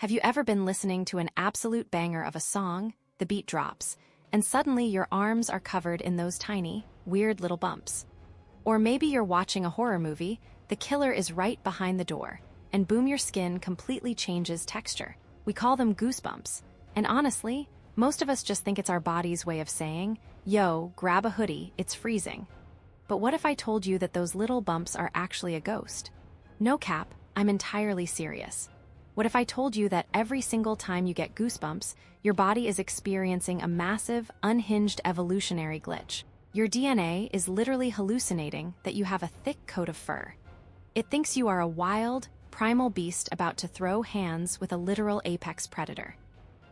Have you ever been listening to an absolute banger of a song, the beat drops, and suddenly your arms are covered in those tiny, weird little bumps? Or maybe you're watching a horror movie, the killer is right behind the door, and boom, your skin completely changes texture. We call them goosebumps. And honestly, most of us just think it's our body's way of saying, yo, grab a hoodie, it's freezing. But what if I told you that those little bumps are actually a ghost? No cap, I'm entirely serious. What if I told you that every single time you get goosebumps, your body is experiencing a massive, unhinged evolutionary glitch? Your DNA is literally hallucinating that you have a thick coat of fur. It thinks you are a wild, primal beast about to throw hands with a literal apex predator.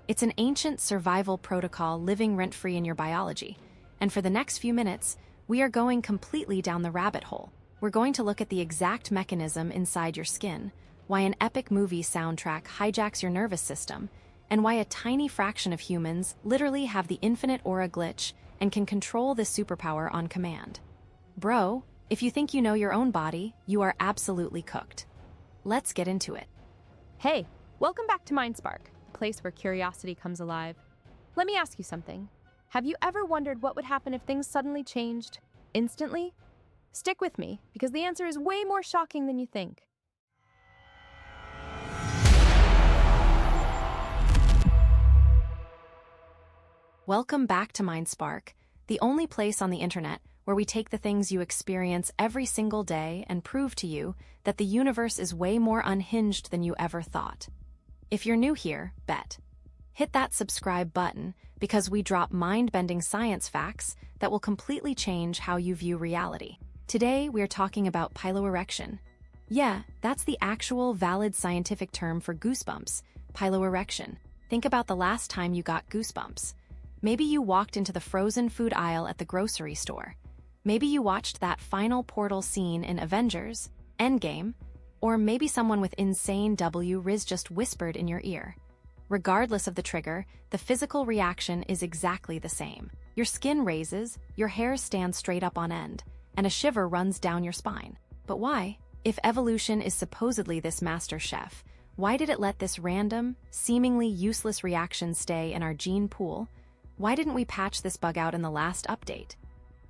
It's an ancient survival protocol living rent-free in your biology, and for the next few minutes, we are going completely down the rabbit hole. We're going to look at the exact mechanism inside your skin, why an epic movie soundtrack hijacks your nervous system, and why a tiny fraction of humans literally have the infinite aura glitch and can control this superpower on command. Bro, if you think you know your own body, you are absolutely cooked. Let's get into it. Hey, welcome back to MindSpark, a place where curiosity comes alive. Let me ask you something. Have you ever wondered what would happen if things suddenly changed instantly? Stick with me, because the answer is way more shocking than you think. Welcome back to MindSpark, the only place on the internet where we take the things you experience every single day and prove to you that the universe is way more unhinged than you ever thought. If you're new here, bet. Hit that subscribe button because we drop mind-bending science facts that will completely change how you view reality. Today, we're talking about piloerection. Yeah, that's the actual valid scientific term for goosebumps, piloerection. Think about the last time you got goosebumps. Maybe you walked into the frozen food aisle at the grocery store. Maybe you watched that final portal scene in Avengers, Endgame, or maybe someone with insane Riz just whispered in your ear. Regardless of the trigger, the physical reaction is exactly the same. Your skin raises, your hair stands straight up on end, and a shiver runs down your spine. But why? If evolution is supposedly this master chef, why did it let this random, seemingly useless reaction stay in our gene pool? Why didn't we patch this bug out in the last update?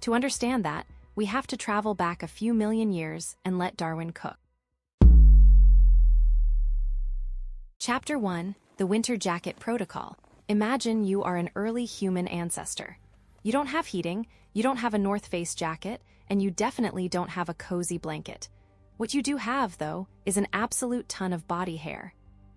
To understand that, we have to travel back a few million years and let Darwin cook. Chapter 1, The Winter Jacket Protocol. Imagine you are an early human ancestor. You don't have heating, you don't have a North Face jacket, and you definitely don't have a cozy blanket. What you do have, though, is an absolute ton of body hair.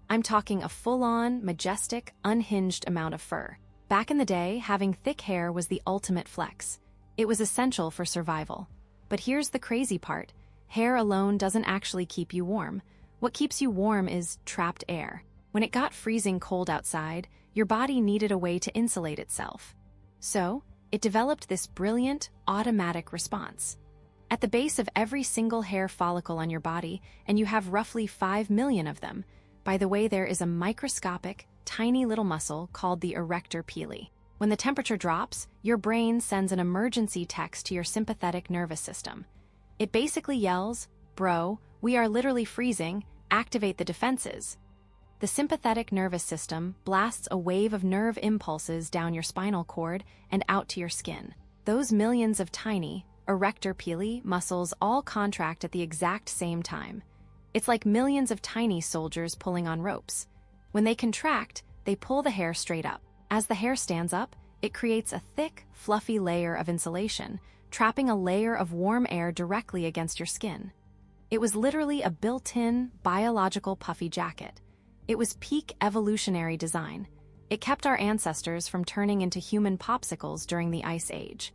I'm talking a full-on, majestic, unhinged amount of fur. Back in the day, having thick hair was the ultimate flex. It was essential for survival. But here's the crazy part. Hair alone doesn't actually keep you warm. What keeps you warm is trapped air. When it got freezing cold outside, your body needed a way to insulate itself. So, it developed this brilliant, automatic response. At the base of every single hair follicle on your body, and you have roughly 5 million of them, by the way, there is a microscopic, tiny little muscle called the erector pili. When the temperature drops, your brain sends an emergency text to your sympathetic nervous system. It basically yells, bro, we are literally freezing, activate the defenses. The sympathetic nervous system blasts a wave of nerve impulses down your spinal cord and out to your skin. Those millions of tiny, erector pili muscles all contract at the exact same time. It's like millions of tiny soldiers pulling on ropes. When they contract, they pull the hair straight up. As the hair stands up, it creates a thick, fluffy layer of insulation, trapping a layer of warm air directly against your skin. It was literally a built-in, biological puffy jacket. It was peak evolutionary design. It kept our ancestors from turning into human popsicles during the Ice Age.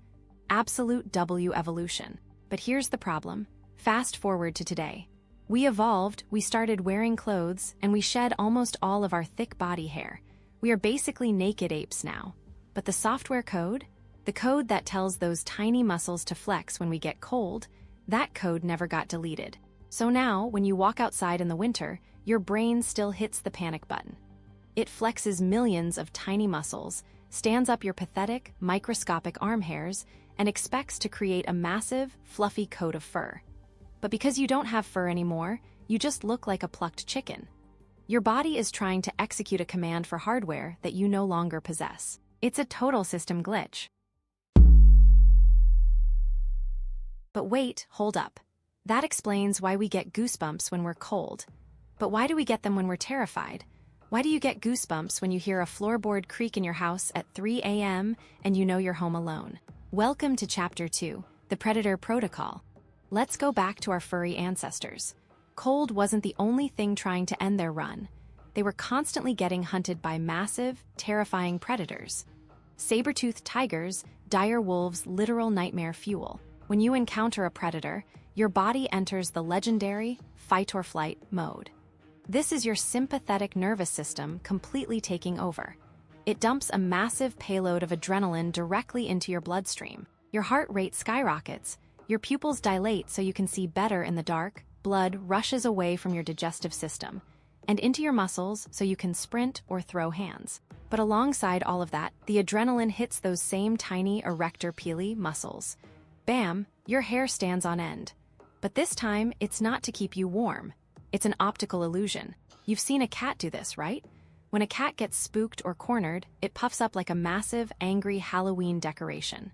Absolute W evolution. But here's the problem. Fast forward to today. We evolved, we started wearing clothes, and we shed almost all of our thick body hair. We are basically naked apes now. But the software code? The code that tells those tiny muscles to flex when we get cold, that code never got deleted. So now, when you walk outside in the winter, your brain still hits the panic button. It flexes millions of tiny muscles, stands up your pathetic, microscopic arm hairs, and expects to create a massive, fluffy coat of fur. But because you don't have fur anymore, you just look like a plucked chicken. Your body is trying to execute a command for hardware that you no longer possess. It's a total system glitch. But wait, hold up. That explains why we get goosebumps when we're cold. But why do we get them when we're terrified? Why do you get goosebumps when you hear a floorboard creak in your house at 3 a.m. and you know you're home alone? Welcome to Chapter 2, the Predator Protocol. Let's go back to our furry ancestors. Cold wasn't the only thing trying to end their run. They were constantly getting hunted by massive, terrifying predators. Saber-toothed tigers, dire wolves, literal nightmare fuel. When you encounter a predator, your body enters the legendary fight-or-flight mode. This is your sympathetic nervous system completely taking over. It dumps a massive payload of adrenaline directly into your bloodstream. Your heart rate skyrockets, your pupils dilate so you can see better in the dark, blood rushes away from your digestive system, and into your muscles so you can sprint or throw hands. But alongside all of that, the adrenaline hits those same tiny erector pili muscles. Bam, your hair stands on end. But this time, it's not to keep you warm. It's an optical illusion. You've seen a cat do this, right? When a cat gets spooked or cornered, it puffs up like a massive, angry Halloween decoration.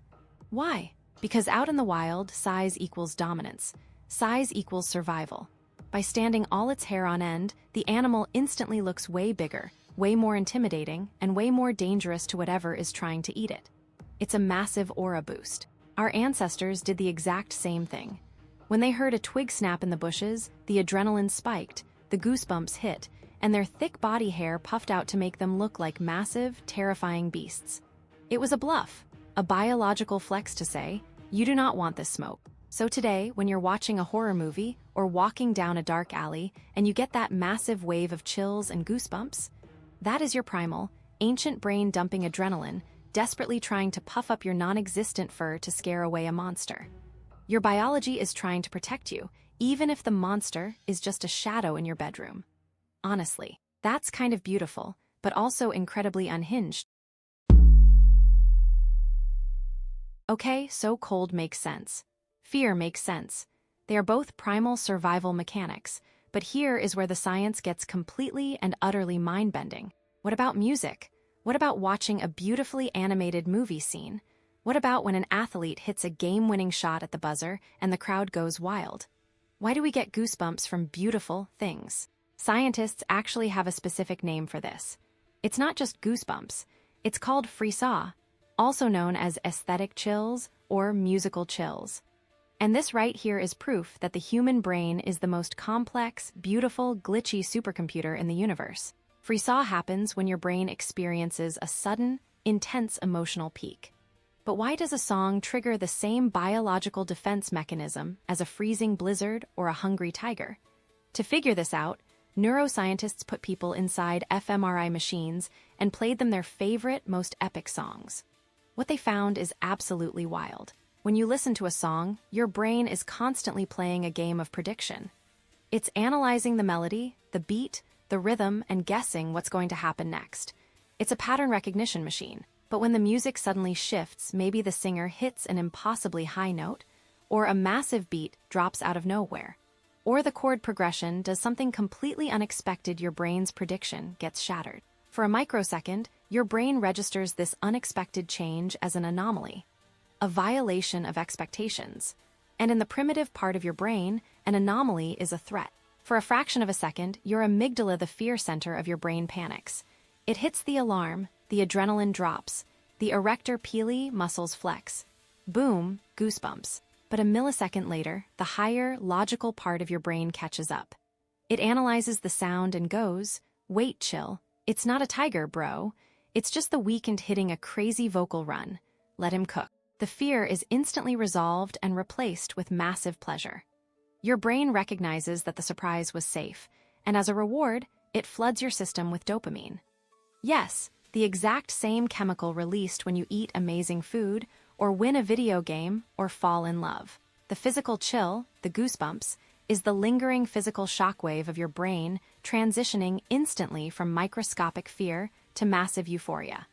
Why? Because out in the wild, size equals dominance. Size equals survival. By standing all its hair on end, the animal instantly looks way bigger, way more intimidating, and way more dangerous to whatever is trying to eat it. It's a massive aura boost. Our ancestors did the exact same thing. When they heard a twig snap in the bushes, the adrenaline spiked, the goosebumps hit, and their thick body hair puffed out to make them look like massive, terrifying beasts. It was a bluff, a biological flex to say, you do not want this smoke. So today, when you're watching a horror movie or walking down a dark alley and you get that massive wave of chills and goosebumps, that is your primal, ancient brain-dumping adrenaline, desperately trying to puff up your non-existent fur to scare away a monster. Your biology is trying to protect you, even if the monster is just a shadow in your bedroom. Honestly, that's kind of beautiful, but also incredibly unhinged. Okay, so cold makes sense. Fear makes sense. They are both primal survival mechanics, but here is where the science gets completely and utterly mind-bending. What about music? What about watching a beautifully animated movie scene? What about when an athlete hits a game-winning shot at the buzzer and the crowd goes wild? Why do we get goosebumps from beautiful things? Scientists actually have a specific name for this. It's not just goosebumps. It's called frisson, also known as aesthetic chills or musical chills. And this right here is proof that the human brain is the most complex, beautiful, glitchy supercomputer in the universe. Frisson happens when your brain experiences a sudden, intense emotional peak. But why does a song trigger the same biological defense mechanism as a freezing blizzard or a hungry tiger? To figure this out, neuroscientists put people inside fMRI machines and played them their favorite, most epic songs. What they found is absolutely wild. When you listen to a song, your brain is constantly playing a game of prediction. It's analyzing the melody, the beat, the rhythm, and guessing what's going to happen next. It's a pattern recognition machine. But when the music suddenly shifts, maybe the singer hits an impossibly high note, or a massive beat drops out of nowhere, or the chord progression does something completely unexpected, your brain's prediction gets shattered. For a microsecond, your brain registers this unexpected change as an anomaly, a violation of expectations. And in the primitive part of your brain, an anomaly is a threat. For a fraction of a second, your amygdala, the fear center of your brain, panics. It hits the alarm, the adrenaline drops, the erector pili muscles flex. Boom, goosebumps. But a millisecond later, the higher, logical part of your brain catches up. It analyzes the sound and goes, wait, chill. It's not a tiger, bro. It's just the weekend hitting a crazy vocal run. Let him cook. The fear is instantly resolved and replaced with massive pleasure. Your brain recognizes that the surprise was safe, and as a reward, it floods your system with dopamine. Yes, the exact same chemical released when you eat amazing food, or win a video game, or fall in love. The physical chill, the goosebumps, is the lingering physical shockwave of your brain transitioning instantly from microscopic fear to massive euphoria.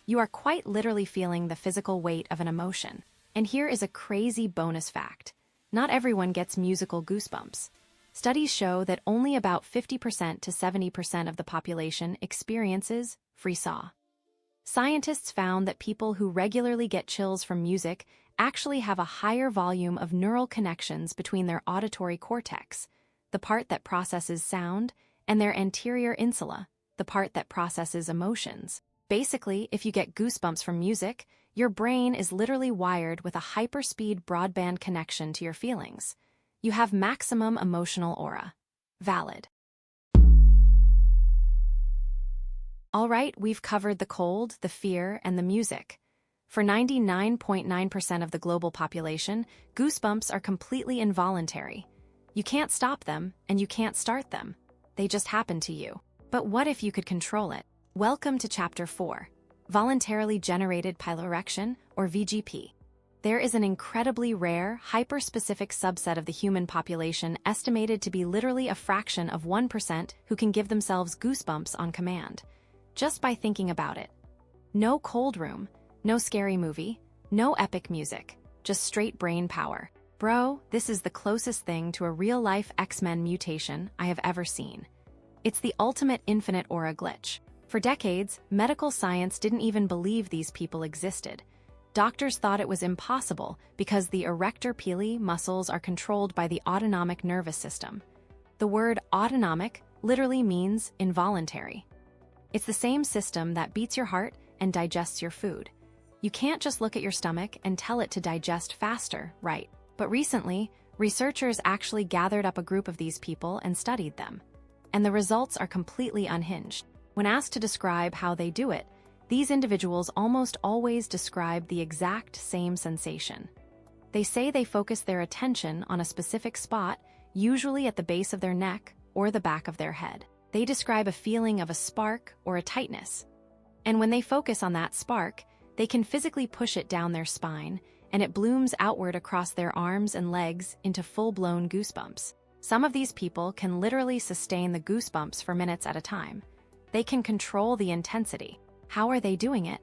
You are quite literally feeling the physical weight of an emotion. And here is a crazy bonus fact. Not everyone gets musical goosebumps. Studies show that only about 50% to 70% of the population experiences freesaw. Scientists found that people who regularly get chills from music actually have a higher volume of neural connections between their auditory cortex, the part that processes sound, and their anterior insula, the part that processes emotions. Basically, if you get goosebumps from music, your brain is literally wired with a hyperspeed broadband connection to your feelings. You have maximum emotional aura. Valid. All right, we've covered the cold, the fear, and the music. For 99.9% of the global population, goosebumps are completely involuntary. You can't stop them, and you can't start them. They just happen to you. But what if you could control it? Welcome to Chapter 4, Voluntarily Generated Piloerection, or VGP. There is an incredibly rare, hyper-specific subset of the human population estimated to be literally a fraction of 1% who can give themselves goosebumps on command. Just by thinking about it. No cold room, no scary movie, no epic music, just straight brain power. Bro, this is the closest thing to a real-life X-Men mutation I have ever seen. It's the ultimate infinite aura glitch. For decades, medical science didn't even believe these people existed. Doctors thought it was impossible because the erector pili muscles are controlled by the autonomic nervous system. The word autonomic literally means involuntary. It's the same system that beats your heart and digests your food. You can't just look at your stomach and tell it to digest faster, right? But recently, researchers actually gathered up a group of these people and studied them. And the results are completely unhinged. When asked to describe how they do it, these individuals almost always describe the exact same sensation. They say they focus their attention on a specific spot, usually at the base of their neck or the back of their head. They describe a feeling of a spark or a tightness. And when they focus on that spark, they can physically push it down their spine, and it blooms outward across their arms and legs into full-blown goosebumps. Some of these people can literally sustain the goosebumps for minutes at a time. They can control the intensity. How are they doing it?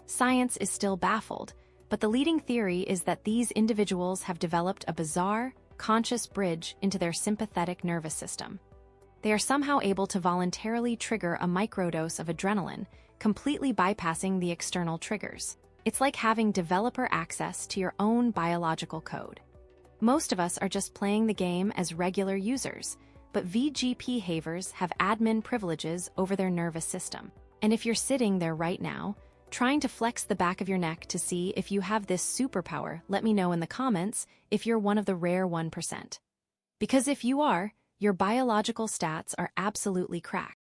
Science is still baffled, but the leading theory is that these individuals have developed a bizarre, conscious bridge into their sympathetic nervous system. They are somehow able to voluntarily trigger a microdose of adrenaline, completely bypassing the external triggers. It's like having developer access to your own biological code. Most of us are just playing the game as regular users, but VGP havers have admin privileges over their nervous system. And if you're sitting there right now, trying to flex the back of your neck to see if you have this superpower, let me know in the comments if you're one of the rare 1%. Because if you are, your biological stats are absolutely cracked.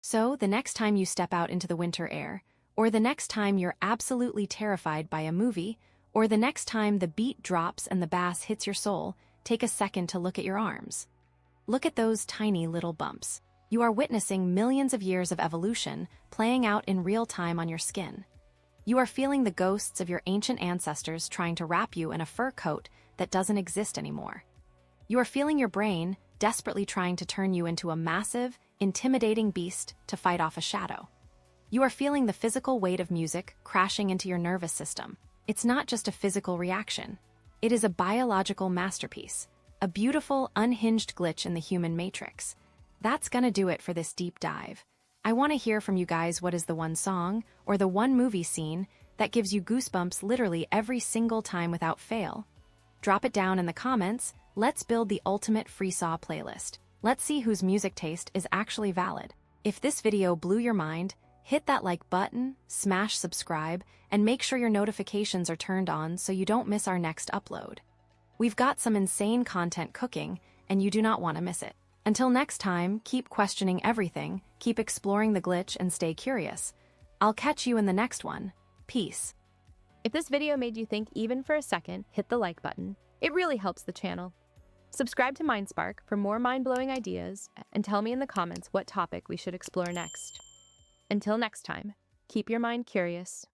So, the next time you step out into the winter air, or the next time you're absolutely terrified by a movie, or the next time the beat drops and the bass hits your soul, take a second to look at your arms. Look at those tiny little bumps. You are witnessing millions of years of evolution playing out in real time on your skin. You are feeling the ghosts of your ancient ancestors trying to wrap you in a fur coat that doesn't exist anymore. You are feeling your brain desperately trying to turn you into a massive, intimidating beast to fight off a shadow. You are feeling the physical weight of music crashing into your nervous system. It's not just a physical reaction. It is a biological masterpiece, a beautiful, unhinged glitch in the human matrix. That's gonna do it for this deep dive. I want to hear from you guys what is the one song or the one movie scene that gives you goosebumps literally every single time without fail. Drop it down in the comments. Let's build the ultimate freesaw playlist. Let's see whose music taste is actually valid. If this video blew your mind, hit that like button, smash subscribe, and make sure your notifications are turned on so you don't miss our next upload. We've got some insane content cooking, and you do not want to miss it. Until next time, keep questioning everything, keep exploring the glitch, and stay curious. I'll catch you in the next one. Peace. If this video made you think even for a second, hit the like button. It really helps the channel. Subscribe to MindSpark for more mind-blowing ideas, and tell me in the comments what topic we should explore next. Until next time, keep your mind curious,